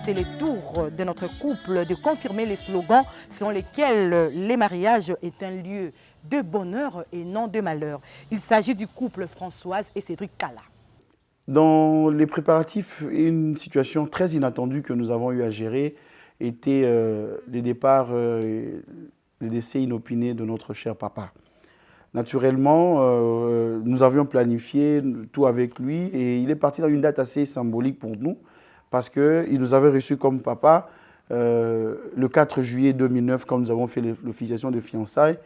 c'est le tour de notre couple de confirmer les slogans selon lesquels les mariages est un lieu de bonheur et non de malheur. Il s'agit du couple Françoise et Cédric Kala. Dans les préparatifs, une situation très inattendue que nous avons eu à gérer était le départ, le décès inopiné de notre cher papa. Naturellement, nous avions planifié tout avec lui et il est parti dans une date assez symbolique pour nous parce qu'il nous avait reçus comme papa le 4 juillet 2009 quand nous avons fait l'officiation de fiançailles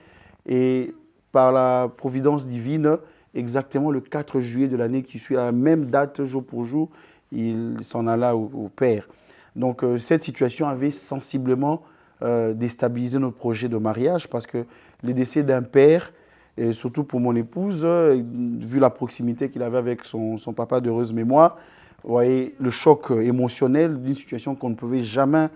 et par la providence divine, exactement le 4 juillet de l'année qui suit, à la même date, jour pour jour, il s'en alla au Père. Donc cette situation avait sensiblement déstabilisé notre projet de mariage parce que le décès d'un père, et surtout pour mon épouse, vu la proximité qu'il avait avec son papa d'heureuse mémoire, vous voyez, le choc émotionnel d'une situation qu'on ne pouvait jamais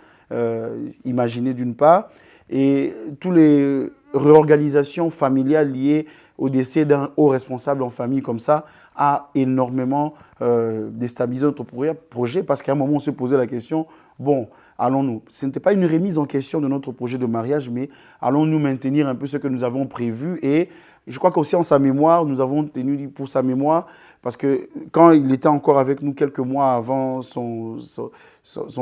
imaginer d'une part, et toutes les réorganisations familiales liées au décès d'un haut responsable en famille comme ça a énormément déstabilisé notre projet parce qu'à un moment on se posait la question, bon, allons-nous, ce n'était pas une remise en question de notre projet de mariage, mais allons-nous maintenir un peu ce que nous avons prévu. Et je crois qu'aussi en sa mémoire, nous avons tenu pour sa mémoire, parce que quand il était encore avec nous quelques mois avant son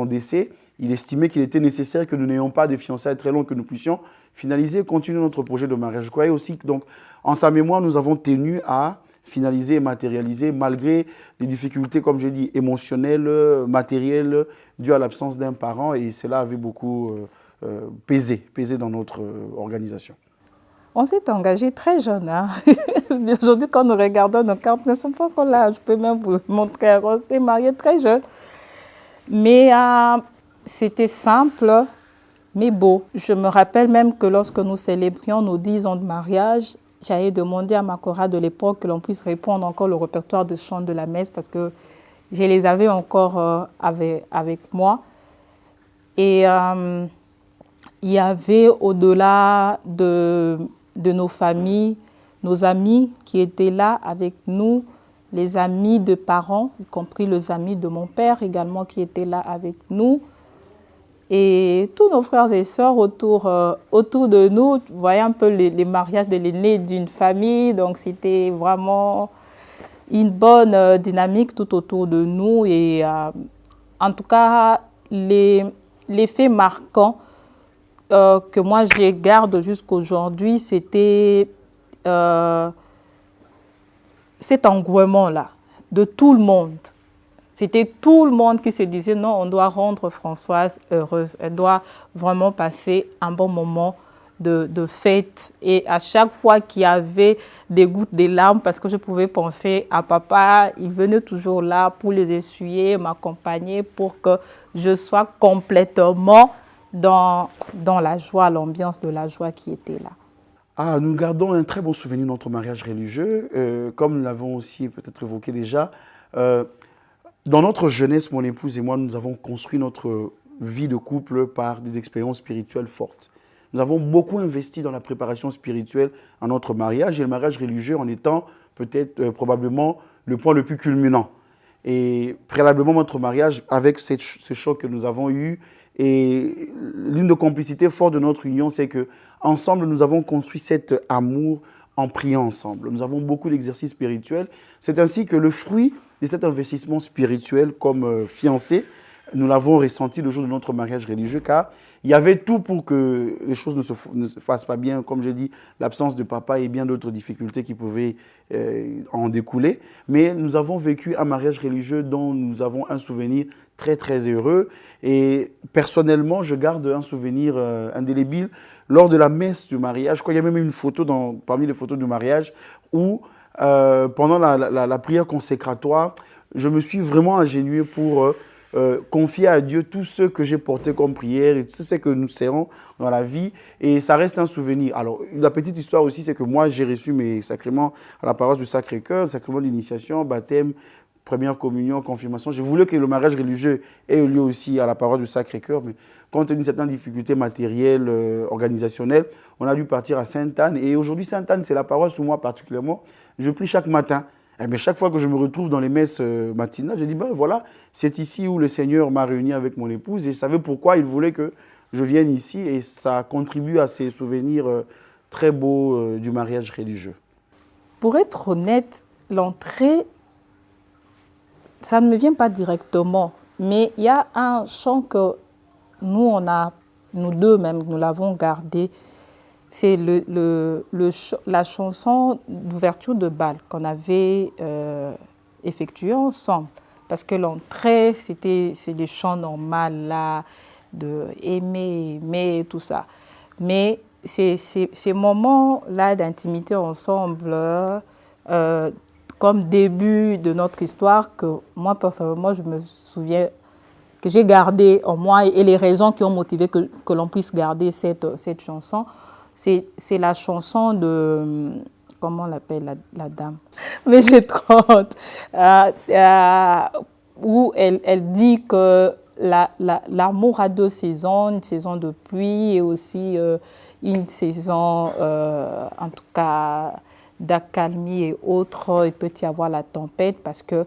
décès, il estimait qu'il était nécessaire que nous n'ayons pas de fiançailles très longues, que nous puissions finaliser et continuer notre projet de mariage. Je croyais aussi que, donc, en sa mémoire, nous avons tenu à finaliser et matérialiser, malgré les difficultés, comme j'ai dit, émotionnelles, matérielles, dues à l'absence d'un parent, et cela avait beaucoup pesé dans notre organisation. On s'est engagé très jeune. Hein? Aujourd'hui, quand nous regardons nos cartes, ne sont pas encore là. Je peux même vous montrer. On s'est mariés très jeune. Mais c'était simple, mais beau. Je me rappelle même que lorsque nous célébrions nos 10 ans de mariage, j'avais demandé à ma chorale de l'époque que l'on puisse répondre encore le répertoire de chants de la messe parce que je les avais encore avec moi. Et il y avait au-delà de nos familles, nos amis qui étaient là avec nous, les amis de parents, y compris les amis de mon père également qui étaient là avec nous. Et tous nos frères et sœurs autour de nous, vous voyez un peu les mariages de l'aîné d'une famille. Donc c'était vraiment une bonne dynamique tout autour de nous. Et en tout cas, les faits marquants que moi je garde jusqu'aujourd'hui, c'était cet engouement-là de tout le monde. C'était tout le monde qui se disait non, on doit rendre Françoise heureuse. Elle doit vraiment passer un bon moment de fête. Et à chaque fois qu'il y avait des gouttes de larmes, parce que je pouvais penser à papa, il venait toujours là pour les essuyer, m'accompagner pour que je sois complètement dans la joie, l'ambiance de la joie qui était là. Ah, nous gardons un très bon souvenir de notre mariage religieux, comme nous l'avons aussi peut-être évoqué déjà. Dans notre jeunesse, mon épouse et moi, nous avons construit notre vie de couple par des expériences spirituelles fortes. Nous avons beaucoup investi dans la préparation spirituelle à notre mariage et le mariage religieux en étant peut-être probablement le point le plus culminant. Et préalablement notre mariage, avec ce choc que nous avons eu, et l'une des complicités fortes de notre union, c'est que ensemble nous avons construit cet amour en priant ensemble. Nous avons beaucoup d'exercices spirituels. C'est ainsi que le fruit de cet investissement spirituel comme fiancés, nous l'avons ressenti le jour de notre mariage religieux, car il y avait tout pour que les choses ne se fassent pas bien. Comme je dis, l'absence de papa et bien d'autres difficultés qui pouvaient en découler. Mais nous avons vécu un mariage religieux dont nous avons un souvenir très, très heureux. Et personnellement, je garde un souvenir indélébile lors de la messe du mariage. Je crois qu'il y a même une photo parmi les photos du mariage où, pendant la prière consécratoire, je me suis vraiment ingénieux pour confier à Dieu tout ce que j'ai porté comme prière et tout ce que nous serrons dans la vie. Et ça reste un souvenir. Alors, la petite histoire aussi, c'est que moi, j'ai reçu mes sacrements à la paroisse du Sacré-Cœur, sacrement d'initiation, baptême, première communion, confirmation. Je voulais que le mariage religieux ait eu lieu aussi à la paroisse du Sacré-Cœur, mais compte tenu de certaines difficultés matérielles, organisationnelles, on a dû partir à Sainte-Anne. Et aujourd'hui, Sainte-Anne, c'est la paroisse où moi particulièrement, je prie chaque matin. Eh bien, chaque fois que je me retrouve dans les messes matinales, je dis, ben voilà, c'est ici où le Seigneur m'a réuni avec mon épouse et je savais pourquoi il voulait que je vienne ici et ça contribue à ces souvenirs très beaux du mariage religieux. Pour être honnête, l'entrée, ça ne me vient pas directement, mais il y a un chant que nous deux même, nous l'avons gardé. C'est la chanson d'ouverture de bal qu'on avait effectuée ensemble. Parce que l'entrée, c'est des chants normaux, là, de aimer, tout ça. Mais ces moments-là d'intimité ensemble, comme début de notre histoire, que moi, personnellement, je me souviens que j'ai gardé en moi et les raisons qui ont motivé que l'on puisse garder cette chanson, c'est la chanson de... Comment on l'appelle la dame? Mais j'ai trop honte. Où elle dit que l'amour a deux saisons, une saison de pluie et aussi une saison, en tout cas, d'accalmie et autres. Il peut y avoir la tempête parce que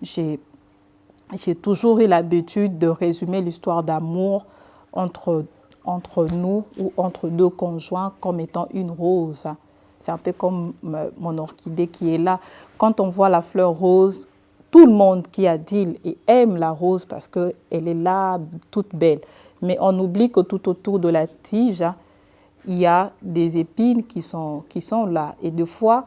j'ai toujours eu l'habitude de résumer l'histoire d'amour entre nous ou entre deux conjoints comme étant une rose. C'est un peu comme mon orchidée qui est là. Quand on voit la fleur rose, tout le monde qui a dit et aime la rose parce qu'elle est là, toute belle. Mais on oublie que tout autour de la tige, il y a des épines qui sont là. Et des fois,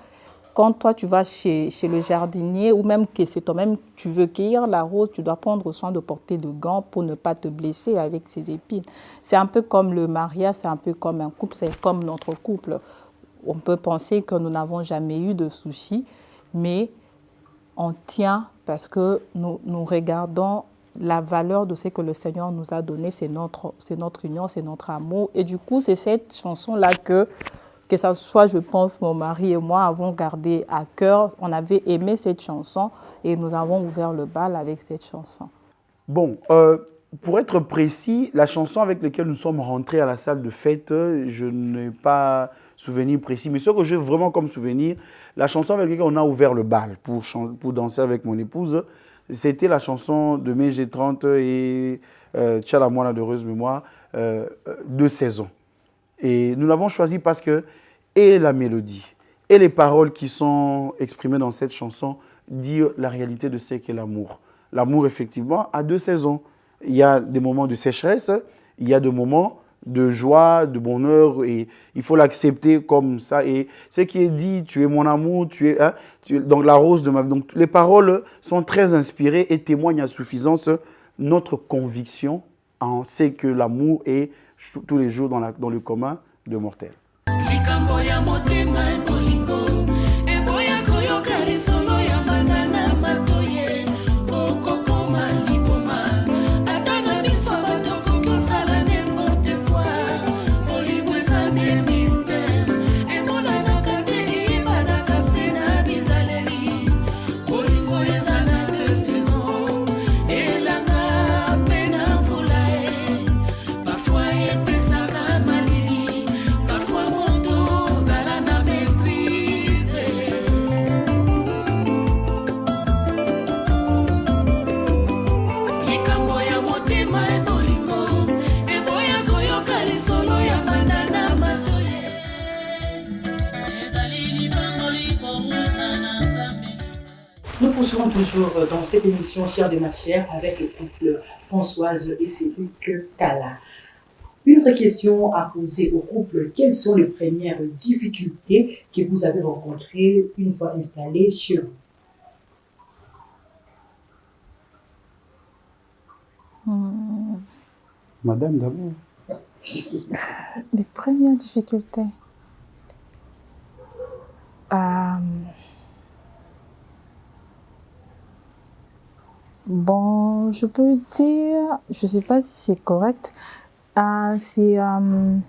quand toi tu vas chez le jardinier ou même que c'est toi-même tu veux cueillir la rose, tu dois prendre soin de porter de gants pour ne pas te blesser avec ces épines. C'est un peu comme le mariage, c'est un peu comme un couple, c'est comme notre couple. On peut penser que nous n'avons jamais eu de soucis, mais on tient parce que nous regardons la valeur de ce que le Seigneur nous a donné, c'est notre union, c'est notre amour. Et du coup, c'est cette chanson-là que ce soit, je pense, mon mari et moi avons gardé à cœur. On avait aimé cette chanson et nous avons ouvert le bal avec cette chanson. Bon, pour être précis, la chanson avec laquelle nous sommes rentrés à la salle de fête, je n'ai pas souvenir précis, mais ce que j'ai vraiment comme souvenir, la chanson avec laquelle on a ouvert le bal pour danser avec mon épouse, c'était la chanson de Mai G30 et Tcha la moine d'heureuse mémoire, Deux saisons. Et nous l'avons choisi parce que et la mélodie et les paroles qui sont exprimées dans cette chanson disent la réalité de ce qu'est l'amour. L'amour, effectivement, a deux saisons. Il y a des moments de sécheresse, il y a des moments de joie, de bonheur, et il faut l'accepter comme ça. Et ce qui est dit, tu es mon amour, donc la rose de ma vie. Donc les paroles sont très inspirées et témoignent à suffisance notre conviction en ce que l'amour est tous les jours dans le commun de mortels. Nous poursuivons toujours dans cette émission Chère de ma chère avec le couple Françoise et Cédric Kala. Une autre question à poser au couple, quelles sont les premières difficultés que vous avez rencontrées une fois installés chez vous? Madame d'abord. Les premières difficultés. Bon, je peux dire, je ne sais pas si c'est correct, c'est le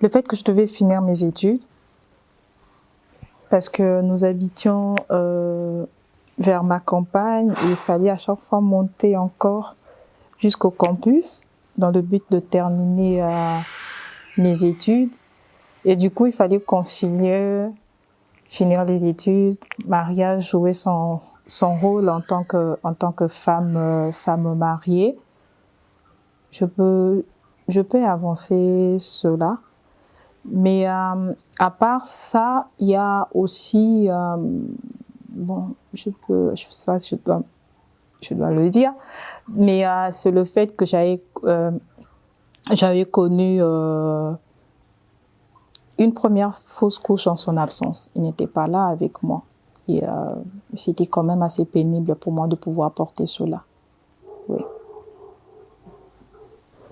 fait que je devais finir mes études parce que nous habitions vers ma campagne et il fallait à chaque fois monter encore jusqu'au campus dans le but de terminer mes études. Et du coup, il fallait concilier finir les études, mariage, jouer son rôle en tant que femme mariée. Je peux avancer cela. Mais à part ça, il y a aussi, je sais pas si je dois le dire, mais c'est le fait que j'avais connu une première fausse couche en son absence. Il n'était pas là avec moi. Et c'était quand même assez pénible pour moi de pouvoir porter cela. Oui.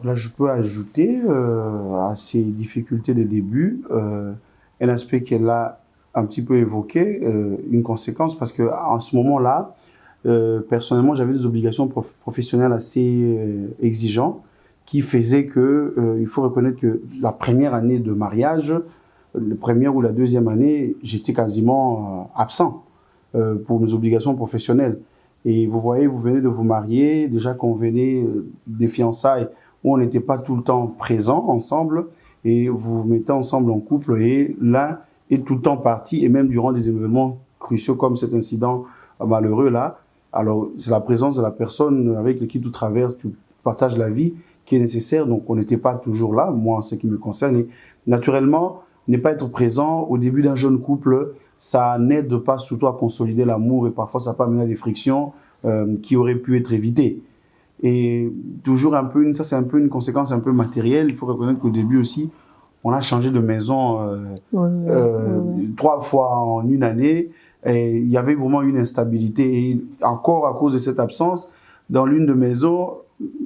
Là, je peux ajouter à ces difficultés de début un aspect qu'elle a un petit peu évoqué, une conséquence, parce que en ce moment-là, personnellement, j'avais des obligations professionnelles assez exigeantes qui faisaient que il faut reconnaître que la première année de mariage, la première ou la deuxième année, j'étais quasiment absent pour mes obligations professionnelles. Et vous voyez, vous venez de vous marier, déjà qu'on venait des fiançailles où on n'était pas tout le temps présent ensemble, et vous vous mettez ensemble en couple, et l'un est tout le temps parti, et même durant des événements cruciaux comme cet incident malheureux là. Alors, c'est la présence de la personne avec qui tu traverses, tu partages la vie, qui est nécessaire. Donc, on n'était pas toujours là, moi, en ce qui me concerne. Et naturellement, ne pas être présent au début d'un jeune couple, ça n'aide pas surtout à consolider l'amour, et parfois ça peut amener à des frictions qui auraient pu être évitées. Et toujours un peu, ça c'est un peu une conséquence un peu matérielle. Il faut reconnaître qu'au début aussi, on a changé de maison 3 fois en une année. Et il y avait vraiment une instabilité. Et encore à cause de cette absence, dans l'une de mes maisons,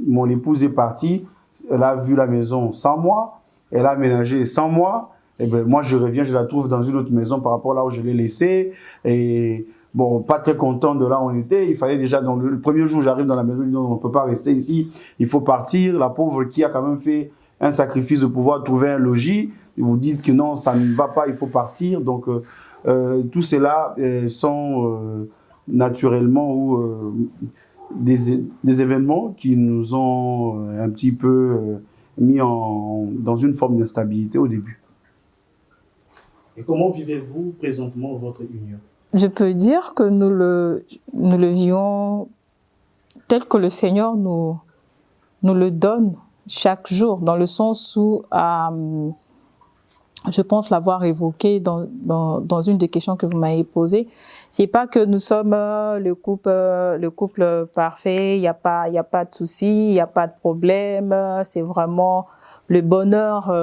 mon épouse est partie. Elle a vu la maison sans moi. Elle a aménagé sans moi. Et ben moi je reviens, je la trouve dans une autre maison par rapport à là où je l'ai laissée. Et bon, pas très content de là où on était. Il fallait déjà, dans le premier jour, j'arrive dans la maison, je dis non, on peut pas rester ici. Il faut partir. La pauvre qui a quand même fait un sacrifice de pouvoir trouver un logis. Et vous dites que non, ça ne va pas, il faut partir. Donc, tout cela sont naturellement des événements qui nous ont un petit peu mis dans une forme d'instabilité au début. Et comment vivez-vous présentement votre union? Je peux dire que nous le vivons tel que le Seigneur nous le donne chaque jour, dans le sens où, je pense l'avoir évoqué dans une des questions que vous m'avez posées, c'est pas que nous sommes le couple parfait, il y a pas de souci, il y a pas de problème, c'est vraiment le bonheur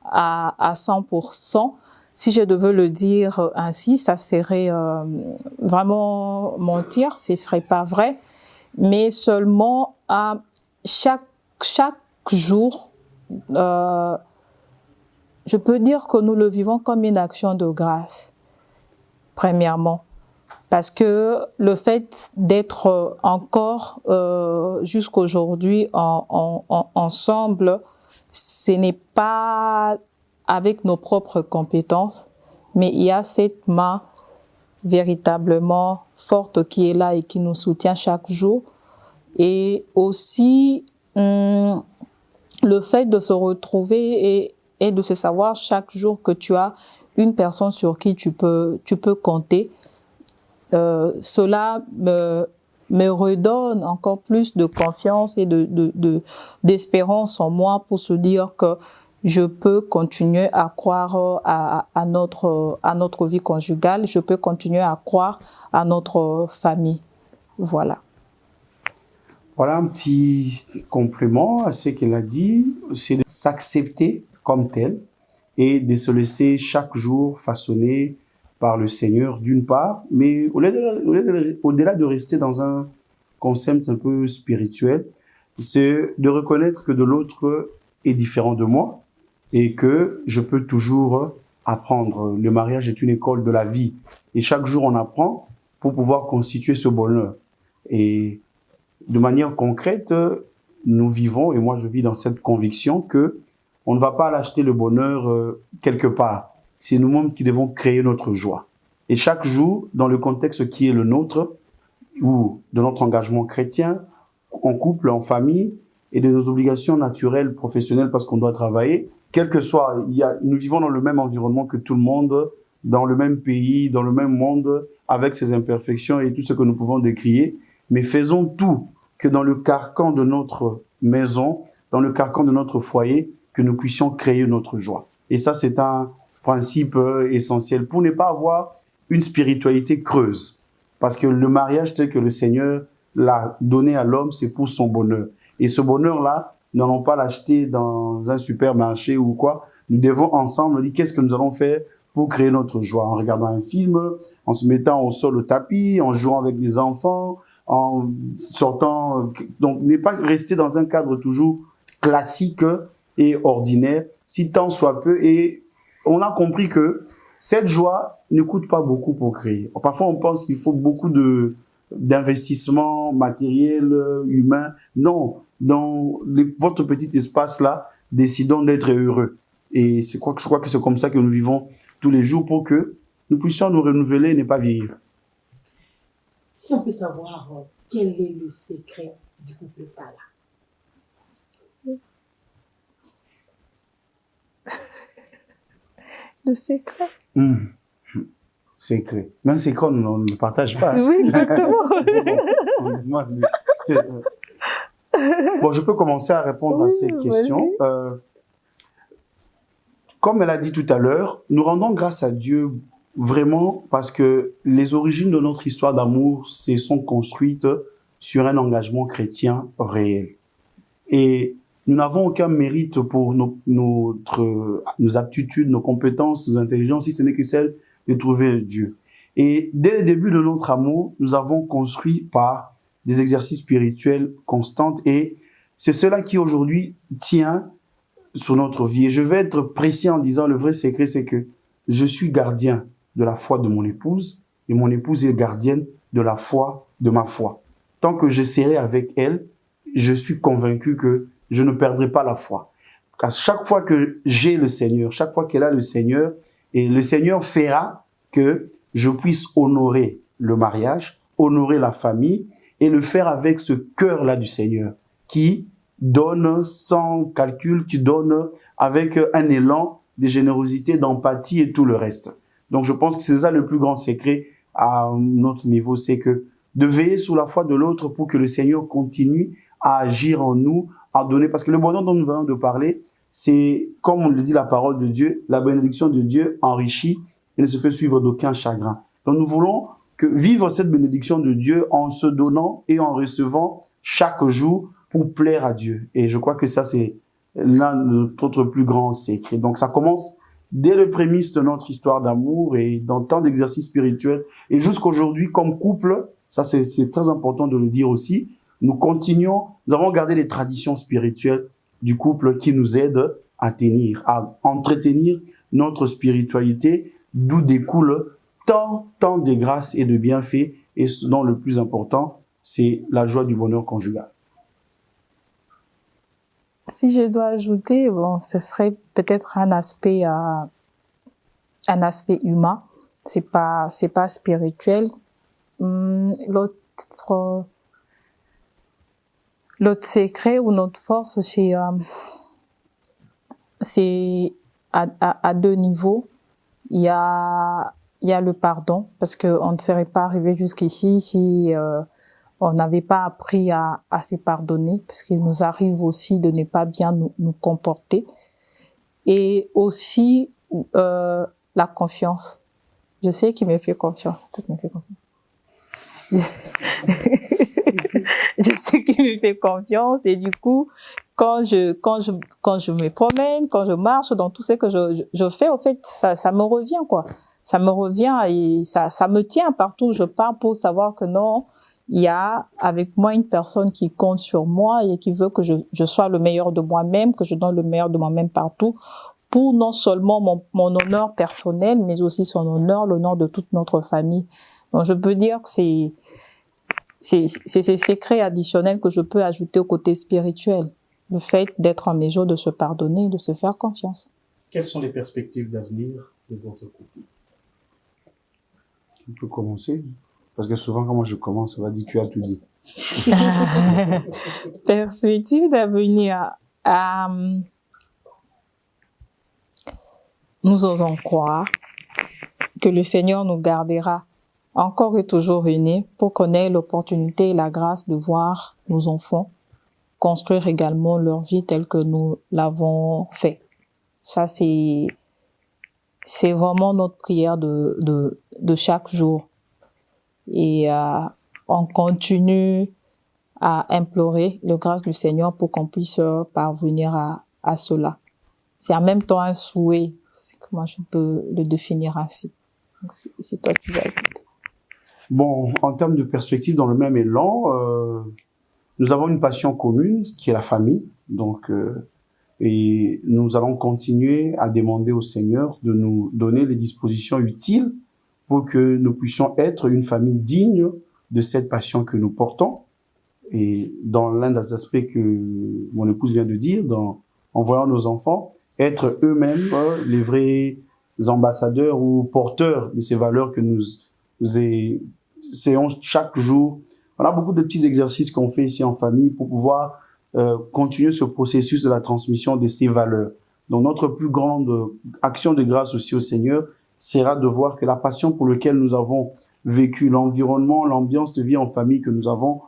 à 100%. Si je devais le dire ainsi, ça serait vraiment mentir, ce serait pas vrai, mais seulement à chaque jour, je peux dire que nous le vivons comme une action de grâce, premièrement, parce que le fait d'être encore jusqu'aujourd'hui ensemble, ce n'est pas avec nos propres compétences, mais il y a cette main véritablement forte qui est là et qui nous soutient chaque jour. Et aussi, le fait de se retrouver et de se savoir chaque jour que tu as une personne sur qui tu peux compter, cela me redonne encore plus de confiance et d'espérance en moi pour se dire que je peux continuer à croire à notre vie conjugale, je peux continuer à croire à notre famille. Voilà. Voilà un petit complément à ce qu'elle a dit, c'est de s'accepter comme tel et de se laisser chaque jour façonner par le Seigneur d'une part, mais au-delà de rester dans un concept un peu spirituel, c'est de reconnaître que de l'autre est différent de moi et que je peux toujours apprendre. Le mariage est une école de la vie et chaque jour on apprend pour pouvoir constituer ce bonheur. Et de manière concrète, nous vivons, et moi je vis dans cette conviction que on ne va pas l'acheter le bonheur quelque part. C'est nous-mêmes qui devons créer notre joie. Et chaque jour, dans le contexte qui est le nôtre, ou de notre engagement chrétien, en couple, en famille, et de nos obligations naturelles, professionnelles, parce qu'on doit travailler, quel que soit, nous vivons dans le même environnement que tout le monde dans le même pays, dans le même monde, avec ses imperfections et tout ce que nous pouvons décrier, mais faisons tout que dans le carcan de notre maison, dans le carcan de notre foyer, que nous puissions créer notre joie. Et ça, c'est un principe essentiel pour ne pas avoir une spiritualité creuse. Parce que le mariage tel que le Seigneur l'a donné à l'homme, c'est pour son bonheur. Et ce bonheur-là, nous n'allons pas l'acheter dans un supermarché ou quoi. Nous devons ensemble dire qu'est-ce que nous allons faire pour créer notre joie, en regardant un film, en se mettant au sol au tapis, en jouant avec les enfants, en sortant. Donc, ne pas rester dans un cadre toujours classique et ordinaire, si tant soit peu. Et on a compris que cette joie ne coûte pas beaucoup pour créer. Parfois, on pense qu'il faut beaucoup d'investissement matériel, humain. Non, dans votre petit espace-là, décidons d'être heureux. Et je crois que c'est comme ça que nous vivons tous les jours pour que nous puissions nous renouveler et ne pas vieillir. Si on peut savoir quel est le secret du couple Kala? Le secret. Secret. Mais un secret, on ne partage pas. Oui, exactement. Bon, je peux commencer à répondre à cette question. Comme elle a dit tout à l'heure, nous rendons grâce à Dieu vraiment parce que les origines de notre histoire d'amour se sont construites sur un engagement chrétien réel. Et nous n'avons aucun mérite pour nos aptitudes, nos compétences, nos intelligences, si ce n'est que celle de trouver Dieu. Et dès le début de notre amour, nous avons construit par des exercices spirituels constants et c'est cela qui aujourd'hui tient sur notre vie. Et je vais être précis en disant le vrai secret, c'est que je suis gardien de la foi de mon épouse et mon épouse est gardienne de la foi de ma foi. Tant que je serai avec elle, je suis convaincu que je ne perdrai pas la foi. Car chaque fois que j'ai le Seigneur, chaque fois qu'elle a le Seigneur, et le Seigneur fera que je puisse honorer le mariage, honorer la famille et le faire avec ce cœur-là du Seigneur qui donne sans calcul, qui donne avec un élan de générosité, d'empathie et tout le reste. Donc je pense que c'est ça le plus grand secret à notre niveau, c'est que de veiller sous la foi de l'autre pour que le Seigneur continue à agir en nous, à donner, parce que le bonheur dont nous venons de parler, c'est, comme on le dit la parole de Dieu, la bénédiction de Dieu enrichit et ne se fait suivre d'aucun chagrin. Donc nous voulons vivre cette bénédiction de Dieu en se donnant et en recevant chaque jour pour plaire à Dieu. Et je crois que ça, c'est l'un de notre plus grands secrets. Donc ça commence dès le prémisse de notre histoire d'amour et dans tant d'exercices spirituels. Et jusqu'aujourd'hui, comme couple, ça c'est très important de le dire aussi, nous avons gardé les traditions spirituelles du couple qui nous aident à entretenir notre spiritualité, d'où découle tant de grâces et de bienfaits, et dont le plus important, c'est la joie du bonheur conjugal. Si je dois ajouter, ce serait peut-être un aspect humain. C'est pas spirituel. L'autre secret ou notre force, c'est à deux niveaux. Il y a le pardon, parce que on ne serait pas arrivé jusqu'ici si on n'avait pas appris à se pardonner, parce qu'il nous arrive aussi de ne pas bien nous comporter. Et aussi la confiance. Je sais qu'il me fait confiance. Tout me fait confiance. Je sais qu'il me fait confiance et du coup, quand je me promène, quand je marche, dans tout ce que je fais, en fait, ça me revient, quoi. Ça me revient et ça me tient partout où je pars pour savoir que non, il y a avec moi une personne qui compte sur moi et qui veut que je sois le meilleur de moi-même, que je donne le meilleur de moi-même partout pour non seulement mon honneur personnel, mais aussi son honneur, l'honneur de toute notre famille. Donc, je peux dire que c'est ces secrets additionnels que je peux ajouter au côté spirituel. Le fait d'être en mesure de se pardonner, de se faire confiance. Quelles sont les perspectives d'avenir de votre couple? On peut commencer. Parce que souvent, quand moi je commence, on va dire tu as tout dit. Perspective d'avenir. Nous osons croire. que le Seigneur nous gardera encore et toujours unis pour qu'on ait l'opportunité et la grâce de voir nos enfants construire également leur vie telle que nous l'avons fait. Ça, c'est vraiment notre prière de chaque jour. Et on continue à implorer la grâce du Seigneur pour qu'on puisse parvenir à cela. C'est en même temps un souhait. Moi, je peux le définir ainsi. Donc, c'est toi qui vas écouter. Bon, en termes de perspective, dans le même élan, nous avons une passion commune, qui est la famille. Donc, et nous allons continuer à demander au Seigneur de nous donner les dispositions utiles pour que nous puissions être une famille digne de cette passion que nous portons. Et dans l'un des aspects que mon épouse vient de dire, en voyant nos enfants, être eux-mêmes les vrais ambassadeurs ou porteurs de ces valeurs que nous essayons chaque jour. On a beaucoup de petits exercices qu'on fait ici en famille pour pouvoir continuer ce processus de la transmission de ces valeurs. Donc notre plus grande action de grâce aussi au Seigneur sera de voir que la passion pour laquelle nous avons vécu, l'environnement, l'ambiance de vie en famille que nous avons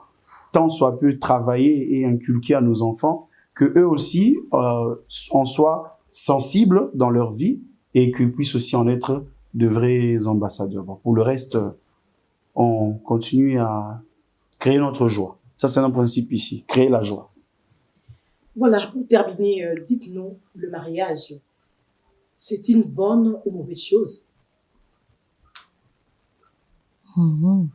tant soit peu travaillé et inculqué à nos enfants, que eux aussi en soient sensibles dans leur vie et qu'ils puissent aussi en être de vrais ambassadeurs. Bon, pour le reste, on continue à créer notre joie. Ça, c'est un principe ici, créer la joie. Voilà, pour terminer, dites-nous, le mariage, c'est une bonne ou mauvaise chose? En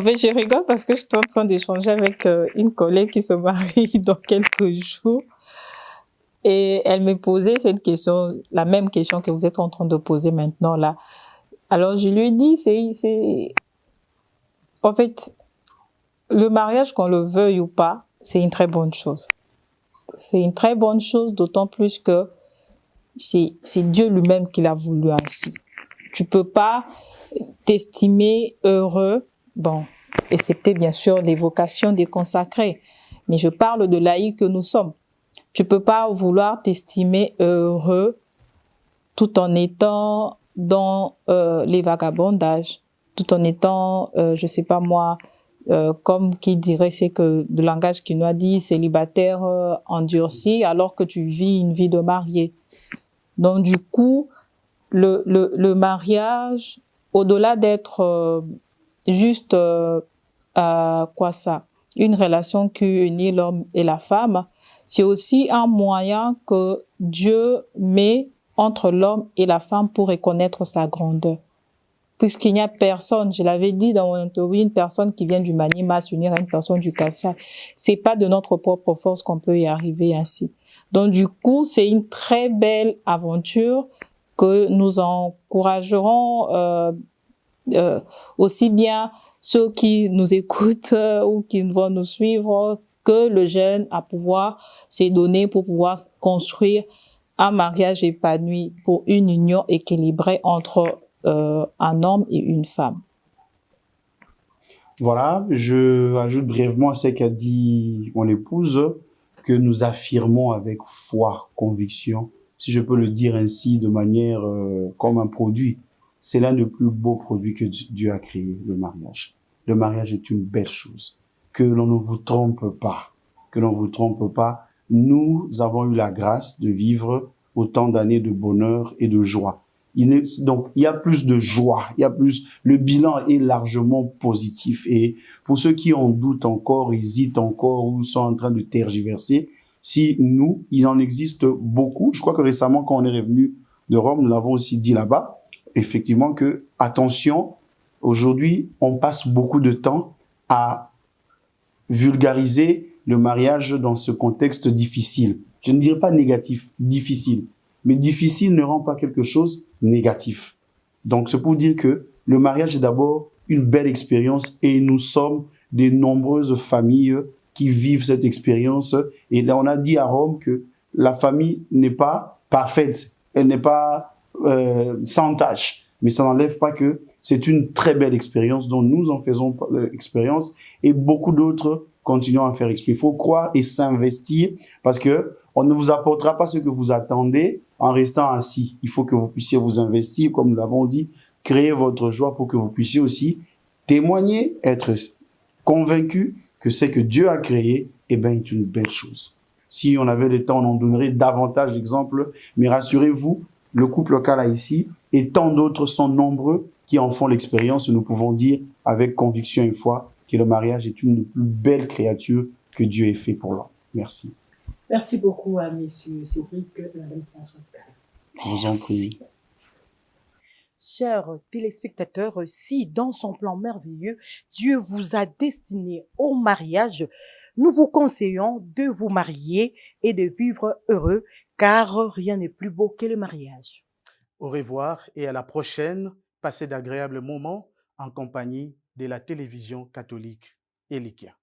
fait, je rigole parce que je suis en train d'échanger avec une collègue qui se marie dans quelques jours. Et elle me posait cette question, la même question que vous êtes en train de poser maintenant là. Alors, je lui ai dit, en fait, le mariage, qu'on le veuille ou pas, c'est une très bonne chose. C'est une très bonne chose, d'autant plus que c'est Dieu lui-même qui l'a voulu ainsi. Tu peux pas t'estimer heureux, bon, excepté bien sûr les vocations des consacrés, mais je parle de laïcs que nous sommes. Tu peux pas vouloir t'estimer heureux tout en étant dans les vagabondages, tout en étant, je sais pas moi, comme qui dirait, c'est que le langage qui nous a dit célibataire endurci, alors que tu vis une vie de marié. Donc du coup, le mariage, au-delà d'être juste une relation qui unit l'homme et la femme, c'est aussi un moyen que Dieu met entre l'homme et la femme pour reconnaître sa grandeur. Puisqu'il n'y a personne, je l'avais dit dans mon interview, une personne qui vient du Maniema s'unir à une personne du Kassai. C'est pas de notre propre force qu'on peut y arriver ainsi. Donc du coup, c'est une très belle aventure que nous encouragerons aussi bien ceux qui nous écoutent ou qui vont nous suivre que le jeune à pouvoir s'est donné pour pouvoir construire un mariage épanoui pour une union équilibrée entre un homme et une femme. Voilà, je ajoute brièvement à ce qu'a dit mon épouse, que nous affirmons avec foi, conviction, si je peux le dire ainsi, de manière comme un produit. C'est l'un des plus beaux produits que Dieu a créé, le mariage. Le mariage est une belle chose. Que l'on ne vous trompe pas. Que l'on ne vous trompe pas. Nous avons eu la grâce de vivre autant d'années de bonheur et de joie. Donc, il y a plus de joie, le bilan est largement positif. Et pour ceux qui en doutent encore, hésitent encore ou sont en train de tergiverser, il en existe beaucoup. Je crois que récemment, quand on est revenu de Rome, nous l'avons aussi dit là-bas, effectivement que, attention, aujourd'hui, on passe beaucoup de temps à vulgariser le mariage dans ce contexte difficile. Je ne dirais pas négatif, difficile. Mais difficile ne rend pas quelque chose négatif. Donc, c'est pour dire que le mariage est d'abord une belle expérience et nous sommes de nombreuses familles qui vivent cette expérience. Et là, on a dit à Rome que la famille n'est pas parfaite, elle n'est pas sans tâche, mais ça n'enlève pas que c'est une très belle expérience dont nous en faisons l'expérience et beaucoup d'autres continuent à faire expérience. Il faut croire et s'investir parce que on ne vous apportera pas ce que vous attendez en restant assis. Il faut que vous puissiez vous investir, comme nous l'avons dit, créer votre joie pour que vous puissiez aussi témoigner, être convaincu que ce que Dieu a créé, est une belle chose. Si on avait le temps, on en donnerait davantage d'exemples, mais rassurez-vous, le couple Kala ici et tant d'autres sont nombreux qui en font l'expérience. Nous pouvons dire avec conviction et foi que le mariage est une des plus belles créatures que Dieu ait fait pour l'homme. Merci. Merci beaucoup à M. Cédric et Mme Françoise Kala. Je vous en prie. Chers téléspectateurs, si dans son plan merveilleux, Dieu vous a destiné au mariage, nous vous conseillons de vous marier et de vivre heureux, car rien n'est plus beau que le mariage. Au revoir et à la prochaine. Passez d'agréables moments en compagnie de la télévision catholique Elikia.